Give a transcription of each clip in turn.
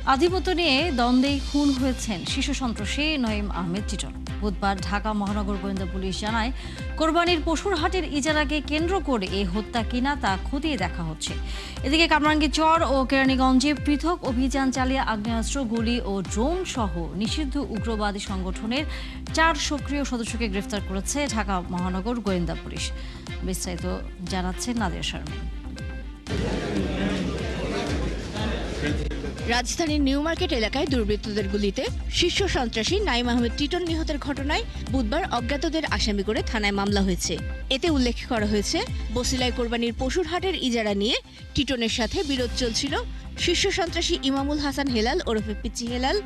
আধিপত্য নিয়ে দ্বন্দ্বেই খুন হয়েছেন শিশু সন্ত্রাসী নঈম আহমেদ টিটন। বুধবার ঢাকা মহানগর গোয়েন্দা পুলিশ জানায়, কোরবানির পশুর হাটের ইজারাকে কেন্দ্র করে এই হত্যা কিনা তা খতিয়ে দেখা হচ্ছে। এদিকে কামরাঙ্গীরচর ও কেরানীগঞ্জে পৃথক অভিযান চালিয়ে আগ্নেয়াস্ত্র, গুলি ও ড্রোন সহ নিষিদ্ধ উগ্রবাদী সংগঠনের 4 সক্রিয় সদস্যকে গ্রেফতার করেছে ঢাকা মহানগর গোয়েন্দা পুলিশ। বিস্তারিত জানাচ্ছেন নাদিয়া শারমিন। রাজধানীর নিউ মার্কেট এলাকায় দুর্বৃত্তদের গুলিতে শীর্ষ সন্ত্রাসী নঈম আহমেদ টিটন নিহতের ঘটনায় বুধবার অজ্ঞাতদের আসামি করে থানায় মামলা হয়েছে। এতে উল্লেখ করা হয়েছে, বসিলায় কোরবানির পশুর হাটের ইজারা নিয়ে টিটনের সাথে বিরোধ চলছিল শীর্ষ সন্ত্রাসী ইমামুল হাসান হেলাল ওরফে পিচ্চি হেলাল,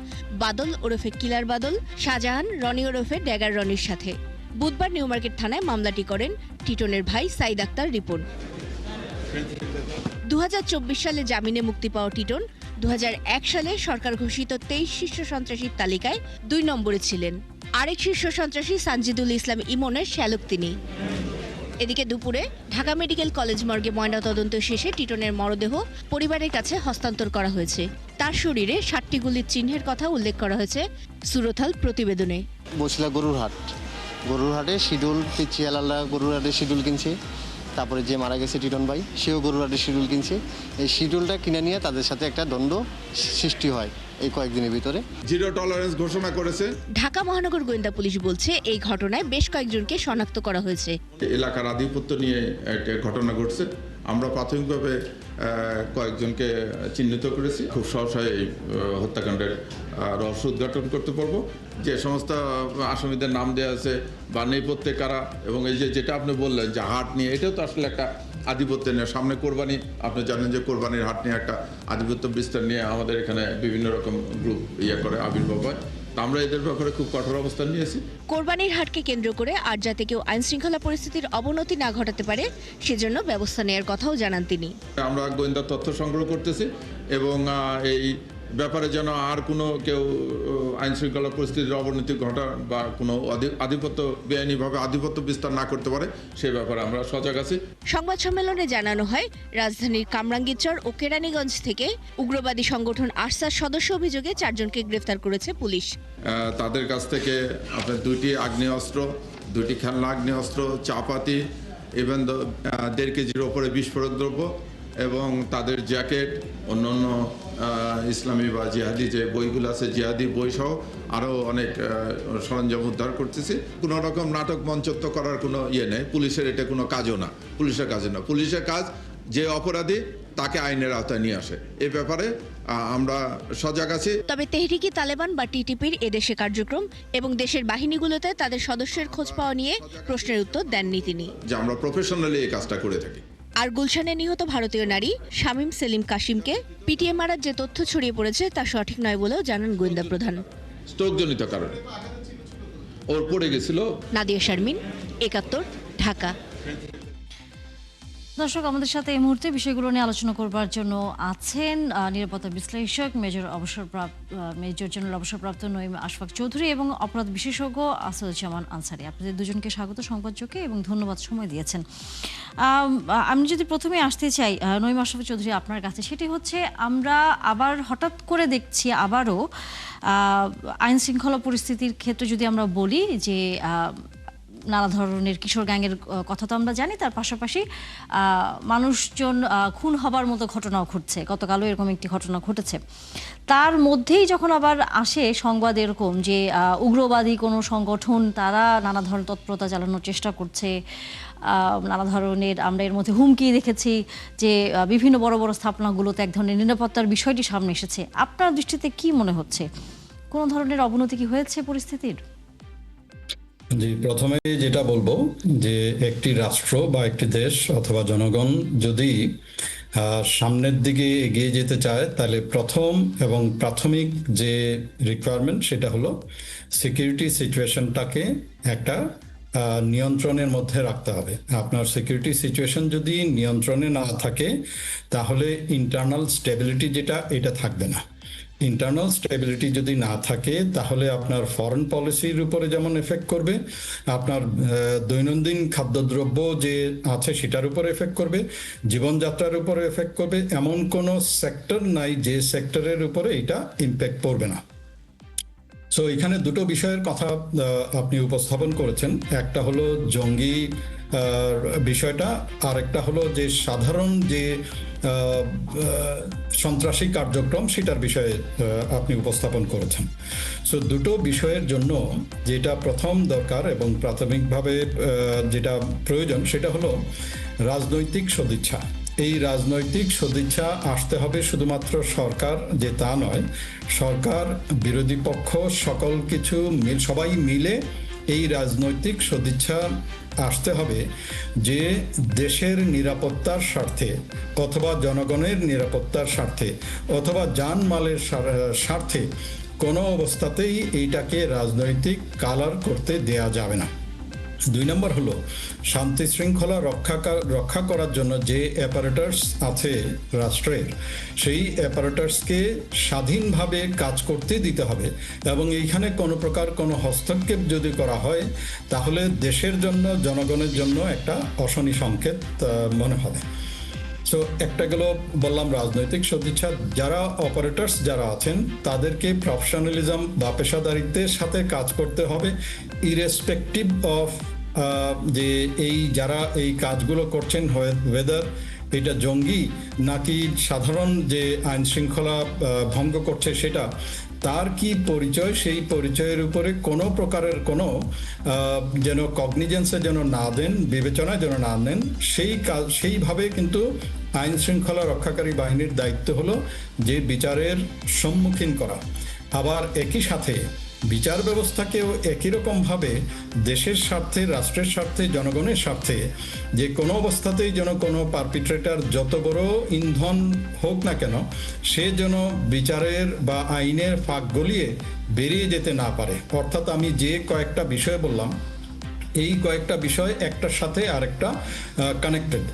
বাদল ওরফে কিলার বাদল, শাহজাহান রনি ওরফে ড্যাগার রনির সাথে। বুধবার নিউ মার্কেট থানায় মামলাটি করেন টিটনের ভাই সাইদ আক্তার রিপন। 2024 সালে জামিনে মুক্তি পাওয়া টিটন 2001 সালে সরকার ঘোষিত 23 শীর্ষ সন্ত্রাসীর তালিকায় 2 নম্বরে ছিলেন। আরেক শীর্ষ সন্ত্রাসী সানজিদুল ইসলাম ইমনের শ্যালক তিনি। এদিকে দুপুরে ঢাকা মেডিকেল কলেজ মর্গে ময়নাতদন্ত শেষে টিটনের মরদেহ পরিবারের কাছে হস্তান্তর করা হয়েছে। তার শরীরে 7টি গুলির চিহ্নের কথা উল্লেখ করা হয়েছে সুরথাল প্রতিবেদনে। বসিলা গরুর হাটে শিডিউল পিচ্ছি হেলালরা গরুর হাটে শিডিউল কিনছে। তারপরে যে মারা গেছে টিটন ভাই, সেও গরুরাটে শিডিউল কিনছে। এই শিডিউলটা কিনে নিয়ে তাদের সাথে একটা দ্বন্দ্ব সৃষ্টি হয় এই কয়েকদিনের ভিতরে। জিরো টলারেন্স ঘোষণা করেছে। ঢাকা মহানগর গোয়েন্দা পুলিশ বলছে, এই ঘটনায় বেশ কয়েকজনকে শনাক্ত করা হয়েছে। এলাকার আধিপত্য নিয়ে একটা ঘটনা ঘটছে। আমরা প্রাথমিকভাবে কয়েকজনকে চিহ্নিত করেছি। খুব সহসায় এই হত্যাকাণ্ডের রহস্য উদ্ঘাটন করতে পারবো। যে সমস্ত আসামিদের নাম দেওয়া আছে বা নেপথ্যে কারা, এবং এই যেটা আপনি বললেন যে হাট নিয়ে, এটাও তো আসলে একটা আধিপত্য নিয়ে। সামনে কোরবানি, আপনি জানেন যে কোরবানির হাট নিয়ে একটা আধিপত্য বিস্তার নিয়ে আমাদের এখানে বিভিন্ন রকম গ্রুপ করে আবির্ভাব হয়। আমরা এদের ব্যাপারে খুব কঠোর অবস্থান নিয়েছি। কোরবানির হাটকে কেন্দ্র করে আর যাতে কেউ আইন শৃঙ্খলা পরিস্থিতির অবনতি না ঘটাতে পারে সেজন্য ব্যবস্থা নেওয়ার কথাও জানান তিনি। আমরা গোয়েন্দা তথ্য সংগ্রহ করতেছি এবং এই ব্যাপারে যেন আর কোনো কেউ আইন শৃঙ্খলা পরিস্থিতির অবনতি ঘটা বা কোনো আধিপত্য বেআইনিভাবে আধিপত্য বিস্তার না করতে পারে, সে ব্যাপারে আমরা সজাগ আছি। সংবাদ সম্মেলনে জানানো হয়, রাজধানীর কামরাঙ্গীরচর ও কেরানীগঞ্জ থেকে উগ্রবাদী সংগঠন আরসার সদস্য অভিযোগে 4 জনকে গ্রেফতার করেছে পুলিশ। তাদের কাছ থেকে আপনার 2টি আগ্নেয়াস্ত্র, 2টি খেলনা আগ্নেয়াস্ত্র, চাপাতি, ইভেন 1.5 কেজির ওপরে বিস্ফোরক দ্রব্য এবং তাদের জ্যাকেট, অন্যান্য ইসলামী বা জিহাদি যে বইগুলো আছে, জিহাদি বই সহ আরও অনেক সরঞ্জাম উদ্ধার করতেছি। কোনো রকম নাটক মঞ্চত্ব করার কোনো নেই। পুলিশের এটা কোনো কাজও না, পুলিশের কাজও না। পুলিশের কাজ যে অপরাধী তাকে আইনের আওতায় নিয়ে আসে। এ ব্যাপারে আমরা সজাগ আছি। তবে তেহরিকি তালেবান বা টিটিপির এদেশে কার্যক্রম এবং দেশের বাহিনীগুলোতে তাদের সদস্যের খোঁজ পাওয়া নিয়ে প্রশ্নের উত্তর দেননি তিনি। যে আমরা প্রফেশনালি এই কাজটা করে থাকি। আর গুলশানে নিহত ভারতীয় নারী শামীম সেলিম কাশিমকে পিটিএ মারার যে তথ্য ছড়িয়ে পড়েছে তা সঠিক নয় বলেও জানান গোয়েন্দা প্রধান। স্ট্রোকজনিত কারণে ওর পড়ে গেছিল। নাদিয়া শারমিন, 71, ঢাকা। দর্শক, আমাদের সাথে এই মুহূর্তে বিষয়গুলো নিয়ে আলোচনা করবার জন্য আছেন নিরাপত্তা বিশ্লেষক মেজর জেনারেল অবসরপ্রাপ্ত নঈম আশফাক চৌধুরী এবং অপরাধ বিশেষজ্ঞ আসাদুজ্জামান আনসারী। আপনাদের দুজনকে স্বাগত সংবাদযোগে এবং ধন্যবাদ সময় দিয়েছেন। আমি যদি প্রথমে আসতে চাই নঈম আশফাক চৌধুরী আপনার কাছে, সেটি হচ্ছে আমরা আবার হঠাৎ করে দেখছি আবারও আইন শৃঙ্খলা পরিস্থিতির ক্ষেত্রে যদি আমরা বলি যে নানা ধরনের কিশোর গ্যাংয়ের কথা তো আমরা জানি, তার পাশাপাশি মানুষজন খুন হবার মতো ঘটনাও ঘটছে। গতকালও এরকম একটি ঘটনা ঘটেছে। তার মধ্যেই যখন আবার আসে সংবাদ এরকম যে উগ্রবাদী কোনো সংগঠন তারা নানা ধরনের তৎপরতা চালানোর চেষ্টা করছে, নানা ধরনের আমরা এর মধ্যে হুমকি দেখেছি যে বিভিন্ন বড় বড় স্থাপনাগুলোতে এক ধরনের নিরাপত্তার বিষয়টি সামনে এসেছে। আপনার দৃষ্টিতে কি মনে হচ্ছে, কোনো ধরনের অবনতি কি হয়েছে পরিস্থিতির? জি, প্রথমে যেটা বলবো যে একটি রাষ্ট্র বা একটি দেশ অথবা জনগণ যদি সামনের দিকে এগিয়ে যেতে চায়, তাহলে প্রথম এবং প্রাথমিক যে রিকোয়ারমেন্ট সেটা হলো সিকিউরিটি সিচুয়েশনটাকে একটা নিয়ন্ত্রণের মধ্যে রাখতে হবে। আপনার সিকিউরিটি সিচুয়েশন যদি নিয়ন্ত্রণে না থাকে তাহলে ইন্টারনাল স্টেবিলিটি যেটা, এটা থাকবে না। ইন্টারনাল স্টেবিলিটি যদি না থাকে তাহলে আপনার ফরেন পলিসির উপরে যেমন এফেক্ট করবে, আপনার দৈনন্দিন খাদ্যদ্রব্য যে আছে সেটার উপরে এফেক্ট করবে, জীবনযাত্রার উপরে এফেক্ট করবে। এমন কোনো সেক্টর নাই যে সেক্টরের উপরে এটা ইম্প্যাক্ট পড়বে না। সো এখানে দুটো বিষয়ের কথা আপনি উপস্থাপন করেছেন, একটা হলো জঙ্গি বিষয়টা, আর একটা হলো যে সাধারণ যে সন্ত্রাসী কার্যক্রম সেটার বিষয়ে আপনি উপস্থাপন করেছেন। সো দুটো বিষয়ের জন্য যেটা প্রথম দরকার এবং প্রাথমিকভাবে যেটা প্রয়োজন সেটা হলো রাজনৈতিক সদিচ্ছা। এই রাজনৈতিক সদিচ্ছা আসতে হবে শুধুমাত্র সরকার যে তা নয়, সরকার, বিরোধী পক্ষ, সকল কিছু সবাই মিলে এই রাজনৈতিক সদিচ্ছা আসতে হবে যে দেশের নিরাপত্তার স্বার্থে অথবা জনগণের নিরাপত্তার স্বার্থে অথবা জানমালের স্বার্থে কোনো অবস্থাতেই এইটাকে রাজনৈতিক কালার করতে দেয়া যাবে না। 2 নম্বর হলো শান্তি শৃঙ্খলা রক্ষা করার জন্য যে অ্যাপারেটার্স আছে রাষ্ট্রের, সেই অ্যাপারেটার্সকে স্বাধীনভাবে কাজ করতে দিতে হবে এবং এইখানে কোনো প্রকার কোনো হস্তক্ষেপ যদি করা হয় তাহলে দেশের জন্য, জনগণের জন্য একটা অশনি সংকেত মনে হবে। সো একটা গেল বললাম রাজনৈতিক সদিচ্ছা। যারা অপারেটরস যারা আছেন তাদেরকে প্রফেশনালিজম বা পেশাদারিত্বের সাথে কাজ করতে হবে, ইরেসপেক্টিভ অফ যে এই যারা এই কাজগুলো করছেন ওয়েদার এটা জঙ্গি নাকি সাধারণ যে আইন শৃঙ্খলা ভঙ্গ করছে সেটা, তার কি পরিচয়, সেই পরিচয়ের উপরে কোনো প্রকারের কোনো যেন কগনিজেন্সে যেন না দেন, বিবেচনায় যেন না নেন, সেইভাবে কিন্তু আইন শৃঙ্খলা রক্ষাকারী বাহিনীর দায়িত্ব হলো যে বিচারের সম্মুখীন করা। আবার একই সাথে বিচার ব্যবস্থাকেও একই রকমভাবে দেশের স্বার্থে, রাষ্ট্রের স্বার্থে, জনগণের স্বার্থে যে কোনো অবস্থাতেই যেন কোনো পারপিট্রেটার যত বড় ইন্ধন হোক না কেন সে যেন বিচারের বা আইনের ফাঁক গলিয়ে বেরিয়ে যেতে না পারে। অর্থাৎ আমি যে কয়েকটা বিষয় বললাম এই কয়েকটা বিষয় একটার সাথে আরেকটা কানেক্টেড।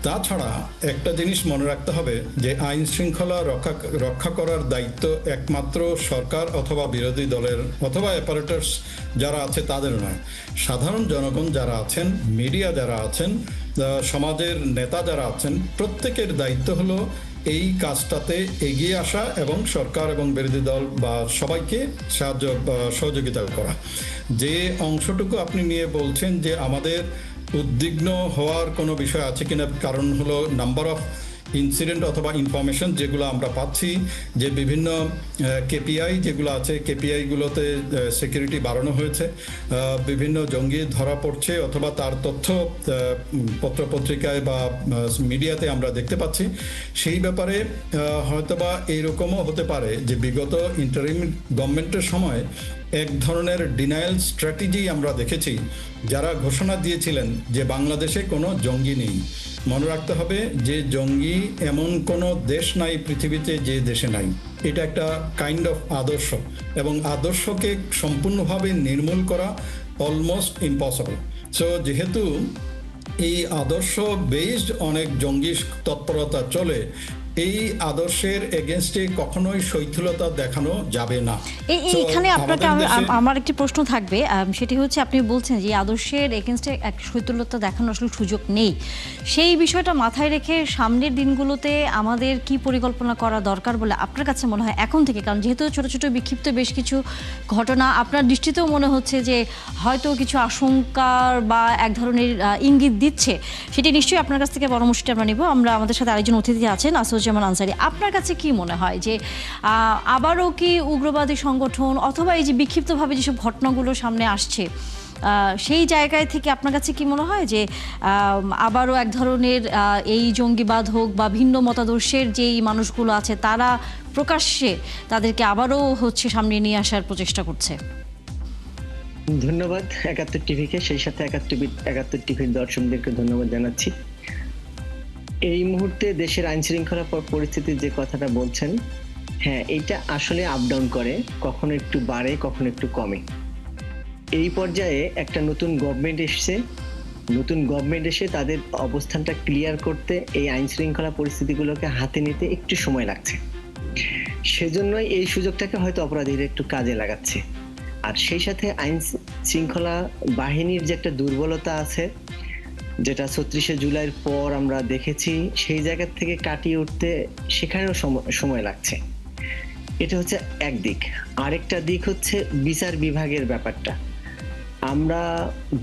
তাছাড়া একটা জিনিস মনে রাখতে হবে যে আইন শৃঙ্খলা রক্ষা করার দায়িত্ব একমাত্র সরকার অথবা বিরোধী দলের অথবা অ্যাপারেটার্স যারা আছে তাদের নয়, সাধারণ জনগণ যারা আছেন, মিডিয়া যারা আছেন, সমাজের নেতা যারা আছেন, প্রত্যেকের দায়িত্ব হলো এই কাজটাতে এগিয়ে আসা এবং সরকার এবং বিরোধী দল বা সবাইকে সহযোগিতা করা। যে অংশটুকু আপনি নিয়ে বলছেন যে আমাদের উদ্বিগ্ন হওয়ার কোনো বিষয় আছে কিনা, কারণ হলো নাম্বার অফ ইনসিডেন্ট অথবা ইনফরমেশন যেগুলো আমরা পাচ্ছি যে বিভিন্ন কেপিআই যেগুলো আছে, কেপিআইগুলোতে সিকিউরিটি বাড়ানো হয়েছে, বিভিন্ন জঙ্গি ধরা পড়ছে অথবা তার তথ্য পত্রপত্রিকায় বা মিডিয়াতে আমরা দেখতে পাচ্ছি। সেই ব্যাপারে হয়তোবা এইরকমও হতে পারে যে বিগত ইন্টারিম গভর্নমেন্টের সময় এক ধরনের ডিনায়াল স্ট্র্যাটেজি আমরা দেখেছি, যারা ঘোষণা দিয়েছিলেন যে বাংলাদেশে কোনো জঙ্গি নেই। মনে রাখতে হবে যে জঙ্গি এমন কোনো দেশ নাই পৃথিবীতে যে দেশে নাই। এটা একটা কাইন্ড অফ আদর্শ এবং আদর্শকে সম্পূর্ণভাবে নির্মূল করা অলমোস্ট ইম্পসিবল। সো যেহেতু এই আদর্শ বেসড অনেক জঙ্গি তৎপরতা চলে, এই আদর্শের এগেনস্টে কখনোই শৈথিলতা দেখানো যাবে না। এইখানে আপনাকে আমার একটি প্রশ্ন থাকবে, সেটি হচ্ছে আপনি বলছেন যে আদর্শের এগেনস্টে এক শৈথিলতা দেখানোর আসলে সুযোগ নেই। সেই বিষয়টা মাথায় রেখে সামনের দিনগুলোতে আমাদের কি পরিকল্পনা করা দরকার বলে আপনার কাছে মনে হয় এখন থেকে? কারণ যেহেতু ছোট ছোট বিক্ষিপ্ত বেশ কিছু ঘটনা আপনার দৃষ্টিতেও মনে হচ্ছে যে হয়তো কিছু আশঙ্কার বা এক ধরনের ইঙ্গিত দিচ্ছে, সেটি নিশ্চয়ই আপনার কাছ থেকে পরামর্শটি আমরা নিব। আমরা আমাদের সাথে আরেকজন অতিথি আছেন, আসদুজ্জামান আনসারী। আপনার কাছে কি মনে হয় যে আবারও কি উগ্রবাদী সংগঠন অথবা এই যে বিক্ষিপ্তভাবে যেসব ঘটনাগুলো সামনে আসছে সেই জায়গায় থেকে আপনার কাছে কি মনে হয় যে আবারও এক ধরনের এই জঙ্গিবাদ হোক বা ভিন্ন মতাদর্শের যেই মানুষগুলো আছে তারা প্রকাশ্যে তাদেরকে আবারও সামনে নিয়ে আসার প্রচেষ্টা করছে? ধন্যবাদ ৭১ টিভিকে, সেই সাথে ৭১ টিভির দর্শকদেরকে ধন্যবাদ জানাচ্ছি। এই মুহূর্তে দেশের আইন শৃঙ্খলা পরিস্থিতির যে কথাটা বলছেন, হ্যাঁ, এটা আসলে আপ ডাউন করে, কখনো একটু বাড়ে, কখনো একটু কমে। এই পর্যায়ে একটা নতুন গভর্নমেন্ট এসে তাদের অবস্থানটা ক্লিয়ার করতে এই আইন শৃঙ্খলা পরিস্থিতিগুলোকে হাতে নিতে একটু সময় লাগছে। সেজন্যই এই সুযোগটাকে হয়তো অপরাধীরা একটু কাজে লাগাচ্ছে। আর সেই সাথে আইন শৃঙ্খলা বাহিনীর যে একটা দুর্বলতা আছে, যেটা ৩৬শে জুলাইয়ের পর আমরা দেখেছি, সেই জায়গা থেকে কাটিয়ে উঠতে সেখানেও সময় লাগছে। এটা হচ্ছে এক দিক। আরেকটা দিক হচ্ছে বিচার বিভাগের ব্যাপারটা। আমরা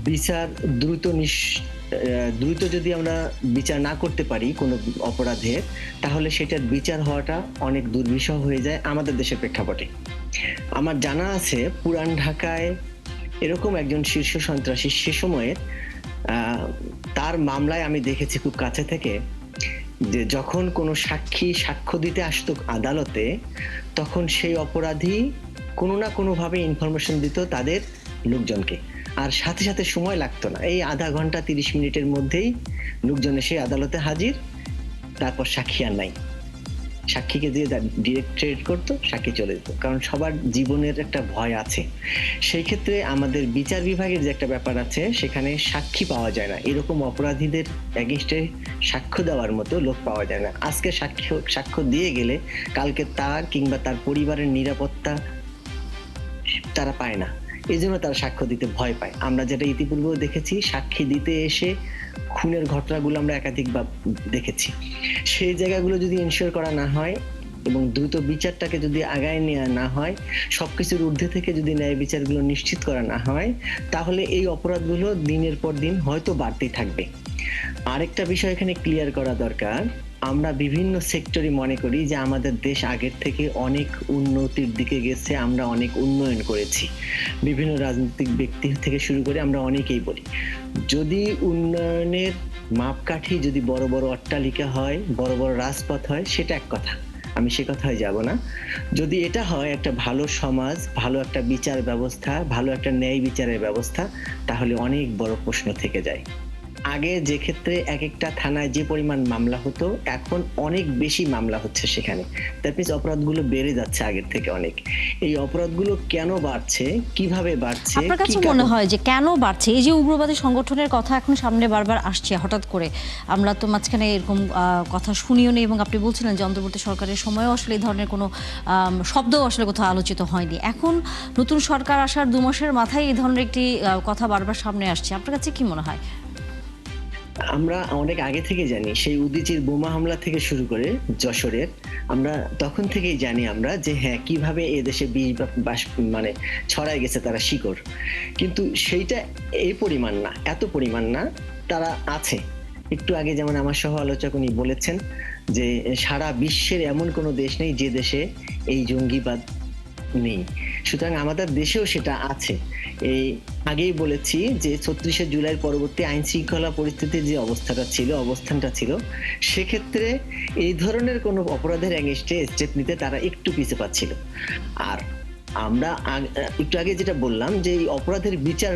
বিচার দ্রুত যদি আমরা বিচার না করতে পারি কোনো অপরাধের, তাহলে সেটার বিচার হওয়াটা অনেক দুর্বিষহ হয়ে যায় আমাদের দেশের প্রেক্ষাপটে। আমার জানা আছে পুরান ঢাকায় এরকম একজন শীর্ষ সন্ত্রাসী সে সময়ে তার মামলায় আমি দেখেছি খুব কাছে থেকে, যে যখন কোনো সাক্ষী সাক্ষ্য দিতে আসতো আদালতে, তখন সেই অপরাধী কোনো না কোনোভাবে ইনফরমেশন দিত তাদের লোকজনকে, আর সাথে সাথে সময় লাগতো না, এই আধা ঘন্টা ৩০ মিনিটের মধ্যেই লোকজন এসে আদালতে হাজির, তারপর সাক্ষী আর নাই, সাক্ষীকে দিয়ে ডিরেক্ট ট্রেড করতো, সাক্ষী চলে যেত, কারণ সবার জীবনের একটা ভয় আছে। সেই ক্ষেত্রে আমাদের বিচার বিভাগের যে একটা ব্যাপার আছে, সেখানে সাক্ষী পাওয়া যায় না, এরকম অপরাধীদের এগেইনস্টে সাক্ষ্য দেওয়ার মতো লোক পাওয়া যায় না। আজকে সাক্ষ্য দিয়ে গেলে কালকে তার কিংবা তার পরিবারের নিরাপত্তা তারা পায় না, এই জন্য তারা সাক্ষ্য দিতে ভয় পায়। আমরা যেটা ইতিপূর্বেও দেখেছি, সাক্ষী দিতে এসে খুনের ঘটনাগুলো আমরা একাধিকবার দেখেছি। সেই জায়গাগুলো যদি ইনশিওর করা না হয় এবং দ্রুত বিচারটাকে যদি আগায় নেওয়া না হয়, সবকিছুর ঊর্ধ্বে থেকে যদি ন্যায় বিচারগুলো নিশ্চিত করা না হয়, তাহলে এই অপরাধগুলো দিনের পর দিন হয়তো বাড়তেই থাকবে। আরেকটা বিষয় এখানে ক্লিয়ার করা দরকার, আমরা বিভিন্ন সেক্টরে মনে করি যে আমাদের দেশ আগের থেকে অনেক উন্নতির দিকে গেছে, আমরা অনেক উন্নয়ন করেছি, বিভিন্ন রাজনৈতিক ব্যক্তি থেকে শুরু করে আমরা অনেকেই বলি। যদি উন্নয়নের মাপকাঠি যদি বড় বড় অট্টালিকা হয়, বড় বড় রাজপথ হয়, সেটা এক কথা, আমি সে কথায় যাব না। যদি এটা হয় একটা ভালো সমাজ, ভালো একটা বিচার ব্যবস্থা, ভালো একটা ন্যায় বিচারের ব্যবস্থা, তাহলে অনেক বড় প্রশ্ন থেকে যায়। আগে যে ক্ষেত্রে এক একটা থানায় যে পরিমাণ মামলা হতো, এখন অনেক বেশি মামলা হচ্ছে সেখানে। দ্যাট মিনস অপরাধগুলো বেড়ে যাচ্ছে আগের থেকে অনেক। এই অপরাধগুলো কেন বাড়ছে, কিভাবে বাড়ছে, আপনার কাছে মনে হয় যে কেন বাড়ছে? এই যে উগ্রবাদী সংগঠনের কথা এখন সামনে বারবার আসছে হঠাৎ করে, আমরা তো মাঝখানে এরকম কথা শুনিও নি, এবং আপনি বলছিলেন যে অন্তর্বর্তী সরকারের সময়ও আসলে এই ধরনের কোনো শব্দও আসলে কোথাও আলোচিত হয়নি। এখন নতুন সরকার আসার ২ মাসের মাথায় এই ধরনের একটি কথা বারবার সামনে আসছে, আপনার কাছে কি মনে হয়? আমরা অনেক আগে থেকে জানি, সেই উদীচীর বোমা হামলা থেকে শুরু করে যশোরের, আমরা তখন থেকেই জানি আমরা যে হ্যাঁ কিভাবে এদেশে মানে ছড়ায় গেছে তারা শিকড়, কিন্তু সেইটা এই পরিমাণ না, এত পরিমাণ না, তারা আছে। একটু আগে যেমন আমার সহ আলোচক উনি বলেছেন যে সারা বিশ্বের এমন কোনো দেশ নেই যে দেশে এই জঙ্গিবাদ নেই, সুতরাং আমাদের দেশেও সেটা আছে। এই আগেই বলেছি যে ৩৬শে জুলাইয়ের পরবর্তী আইন শৃঙ্খলা পরিস্থিতির যে অবস্থানটা ছিল, সেক্ষেত্রে এই ধরনের কোনো অপরাধের এগেইনস্টে স্টেপ নিতে তারা একটু পিছিয়ে পাচ্ছিল। আর আমরা একটু আগে যেটা বললাম যে এই অপরাধের বিচার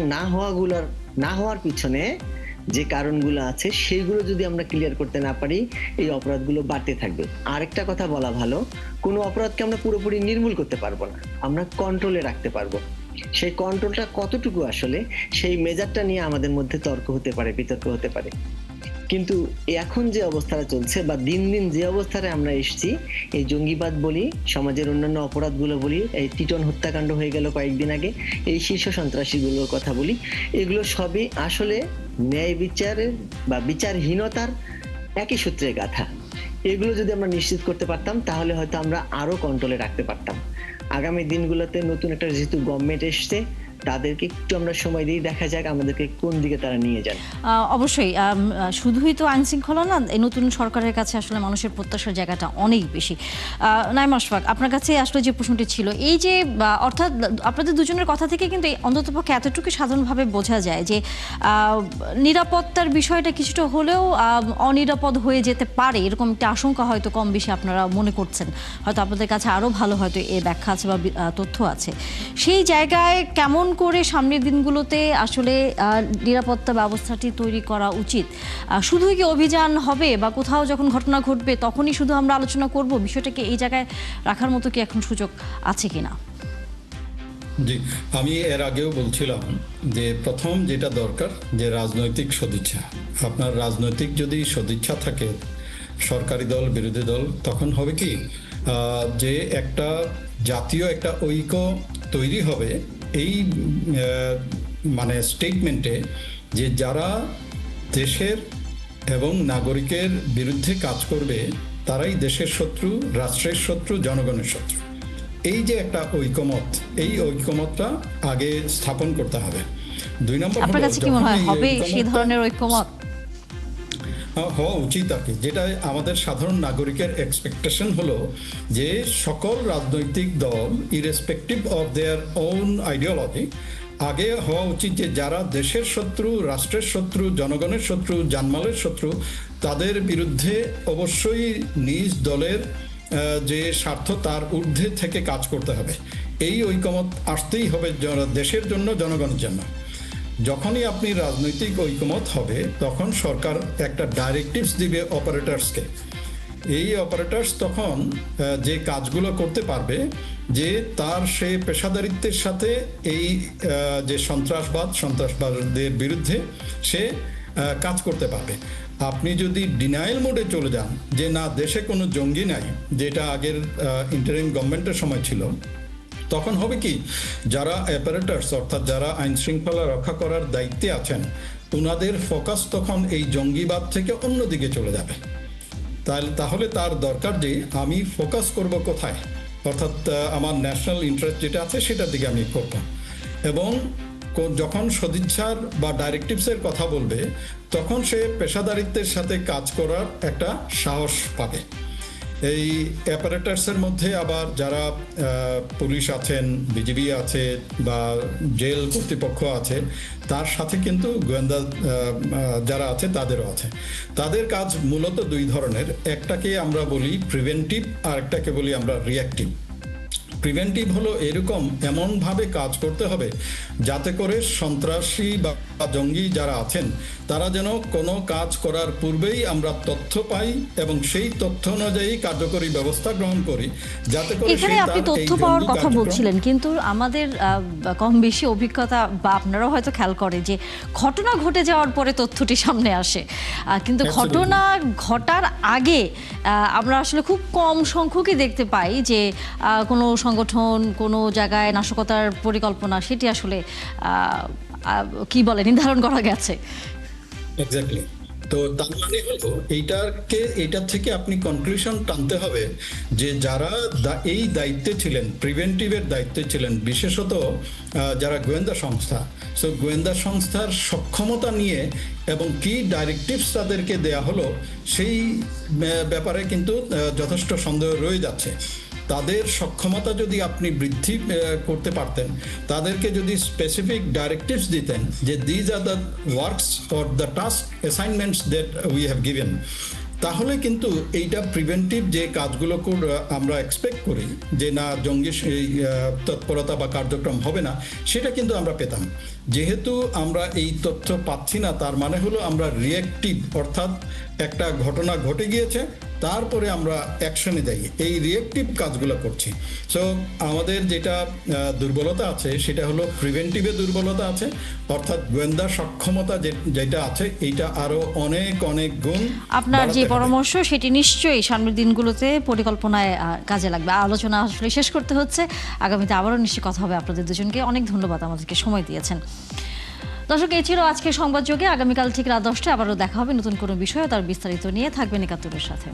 না হওয়ার পিছনে যে কারণগুলো আছে, সেইগুলো যদি আমরা ক্লিয়ার করতে না পারি, এই অপরাধগুলো বাড়তে থাকবে। আরেকটা কথা বলা ভালো, কোনো অপরাধকে আমরা পুরোপুরি নির্মূল করতে পারবো না, আমরা কন্ট্রোলে রাখতে পারবো। সেই কন্ট্রোলটা কতটুকু আসলে, সেই মেজারটা নিয়ে আমাদের মধ্যে তর্ক হতে পারে, বিতর্ক হতে পারে। কিন্তু এখন যে অবস্থাটা চলছে বা দিন দিন যে অবস্থায় আমরা এসেছি, এই জঙ্গিবাদ বলি, সমাজের অন্যান্য অপরাধগুলো বলি, এই টিটন হত্যাকাণ্ড হয়ে গেল কয়েকদিন আগে, এই শীর্ষ সন্ত্রাসীগুলোর কথা বলি, এগুলো সবই আসলে ন্যায় বিচারের বা বিচারহীনতার একই সূত্রে গাথা। এগুলো যদি আমরা নিশ্চিত করতে পারতাম, তাহলে হয়তো আমরা আরো কন্ট্রোলে রাখতে পারতাম। আগামী দিনগুলোতে নতুন একটা যেহেতু গভর্নমেন্ট এসছে, তাদেরকে একটু আমরা সময় দিয়ে দেখা যাক আমাদেরকে কোন দিকে তারা নিয়ে যান। অবশ্যই শুধুই তো আইন শৃঙ্খলা না, এই নতুন সরকারের কাছে আসলে মানুষের প্রত্যাশার জায়গাটা অনেক বেশি। নাইম আশফাক, আপনার কাছে আসলে যে প্রশ্নটি ছিল, এই যে অর্থাৎ আপনাদের দুজনের কথা থেকে কিন্তু অন্ততপক্ষে এতটুকু সাধারণভাবে বোঝা যায় যে নিরাপত্তার বিষয়টা কিছুটা হলেও অনিরাপদ হয়ে যেতে পারে, এরকম একটা আশঙ্কা হয়তো কম বেশি আপনারা মনে করছেন। হয়তো আপনাদের কাছে আরও ভালো হয়তো এর ব্যাখ্যা আছে বা তথ্য আছে। সেই জায়গায় কেমন করে সামনের দিনগুলোতে আসলে নিরাপত্তা ব্যবস্থাটি তৈরি করা উচিত? শুধুই কি অভিযান হবে বা কোথাও যখন ঘটনা ঘটবে তখনই শুধু আমরা আলোচনা করব, বিষয়টাকে এই জায়গায় রাখার মতো কি এখন সুযোগ আছে কিনা? জি, আমি এর আগেও বলছিলাম যে প্রথম যেটা দরকার যে রাজনৈতিক সদিচ্ছা। আপনার রাজনৈতিক যদি সদিচ্ছা থাকে, সরকারি দল বিরোধী দল, তখন হবে কি যে একটা জাতীয় একটা ঐক্য তৈরি হবে এই মানে স্টেটমেন্টে, যে যারা দেশের এবং নাগরিকের বিরুদ্ধে কাজ করবে তারাই দেশের শত্রু, রাষ্ট্রের শত্রু, জনগণের শত্রু। এই যে একটা ঐকমত, এই ঐকমতটা আগে স্থাপন করতে হবে। 2 নম্বর আপনার কাছে কি মনে হয় হবে সেই ধরনের ঐক্যমত? হওয়া উচিত আর কি। যেটা আমাদের সাধারণ নাগরিকের এক্সপেকটেশন হলো যে সকল রাজনৈতিক দল irrespective of their own ideology আগে হওয়া উচিত যে যারা দেশের শত্রু, রাষ্ট্রের শত্রু, জনগণের শত্রু, জানমালের শত্রু, তাদের বিরুদ্ধে অবশ্যই নিজ দলের যে স্বার্থ তার ঊর্ধ্বে থেকে কাজ করতে হবে। এই ঐকমত আসতেই হবে দেশের জন্য, জনগণের জন্য। যখনই আপনি রাজনৈতিক ঐকমত হবে তখন সরকার একটা ডাইরেক্টিভস দিবে অপারেটরসকে। এই অপারেটরস তখন যে কাজগুলো করতে পারবে যে তার সে পেশাদারিত্বের সাথে এই যে সন্ত্রাসবাদের বিরুদ্ধে সে কাজ করতে পারবে। আপনি যদি ডিনাইল মোডে চলে যান যে না দেশে কোনো জঙ্গি নাই, যেটা আগের ইন্টারিম গভর্নমেন্টের সময় ছিল, তখন হবে কি যারা অ্যাপারেটার্স অর্থাৎ যারা আইন শৃঙ্খলা রক্ষা করার দায়িত্বে আছেন ওনাদের ফোকাস তখন এই জঙ্গিবাদ থেকে অন্যদিকে চলে যাবে। তাহলে তার দরকার যে আমি ফোকাস করব কোথায়, অর্থাৎ আমার ন্যাশনাল ইন্টারেস্ট যেটা আছে সেটার দিকে আমি করব। এবং যখন সদিচ্ছার বা ডাইরেক্টিভসের কথা বলবে তখন সে পেশাদারিত্বের সাথে কাজ করার একটা সাহস পাবে। এই অ্যাপারেটার্সের মধ্যে আবার যারা পুলিশ আছেন, বিজিবি আছে বা জেল কর্তৃপক্ষ আছে, তার সাথে কিন্তু গোয়েন্দা যারা আছে তাদেরও আছে। তাদের কাজ মূলত 2 ধরনের, একটাকে আমরা বলি প্রিভেন্টিভ আর একটাকে বলি আমরা রিঅ্যাক্টিভ। প্রিভেন্টিভ হলো এরকম এমনভাবে কাজ করতে হবে যাতে করে সন্ত্রাসী বা জঙ্গি যারা আছেন তারা যেন কোনো কাজ করার পূর্বেই আমরা তথ্য পাই এবং সেই তথ্য অনুযায়ী কার্যকরী ব্যবস্থা গ্রহণ করি, যাতে করে এখানে আপনি তথ্য পাওয়ার কথা বলছিলেন, কিন্তু আমাদের কম বেশি অভিজ্ঞতা বা আপনারাও হয়তো খেয়াল করে যে ঘটনা ঘটে যাওয়ার পরে তথ্যটি সামনে আসে, কিন্তু ঘটনা ঘটার আগে আমরা আসলে খুব কম সংখ্যকই দেখতে পাই যে কোনো সংগঠন কোনো জায়গায় নাশকতার পরিকল্পনা সেটি আসলে কি বলে নির্ধারণ করা গেছে। এক্স্যাক্টলি। তো তার মানে হলো এইটার থেকে আপনি কনক্লুশন টানতে হবে যে যারা এই দায়িত্বে ছিলেন, প্রিভেন্টিভের দায়িত্বে ছিলেন, বিশেষত যারা গোয়েন্দা সংস্থা, সো গোয়েন্দা সংস্থার সক্ষমতা নিয়ে এবং কি ডাইরেক্টিভস তাদেরকে দেয়া হলো সেই ব্যাপারে কিন্তু যথেষ্ট সন্দেহ রয়ে যাচ্ছে। তাদের সক্ষমতা যদি আপনি বৃদ্ধি করতে পারতেন, তাদেরকে যদি স্পেসিফিক ডাইরেক্টিভস দিতেন যে these are the works or the task assignments that we have given, তাহলে কিন্তু এইটা প্রিভেন্টিভ যে কাজগুলো আমরা এক্সপেক্ট করি যে না জঙ্গি তৎপরতা বা কার্যক্রম হবে না, সেটা কিন্তু আমরা পেতাম। যেহেতু আমরা এই তথ্য পাচ্ছি না, তার মানে হলো আমরা রিঅ্যাক্টিভ, অর্থাৎ একটা ঘটনা ঘটে গিয়েছে তারপরে আমরা অ্যাকশনে যাই, এই রিঅ্যাক্টিভ কাজগুলো করছি। সো আমাদের যেটা দুর্বলতা আছে সেটা হলো প্রিভেন্টিভে দুর্বলতা আছে, অর্থাৎ গোয়েন্দা সক্ষমতা যেটা আছে এইটা আরো অনেক অনেক গুণ। আপনার যে পরামর্শ সেটি নিশ্চয়ই সামনের দিনগুলোতে পরিকল্পনায় কাজে লাগবে। আলোচনা আসলে শেষ করতে হচ্ছে, আগামীতে আবারও নিশ্চয়ই কথা হবে। আপনাদের দুজনকে অনেক ধন্যবাদ আমাদেরকে সময় দিয়েছেন। দর্শক, এই ছিল আজকের সংবাদযোগে। আগামীকাল ঠিক রাত 10টায় আবারও দেখা হবে নতুন কোনো বিষয় তার বিস্তারিত নিয়ে। থাকবেন ৭১-এর সাথে।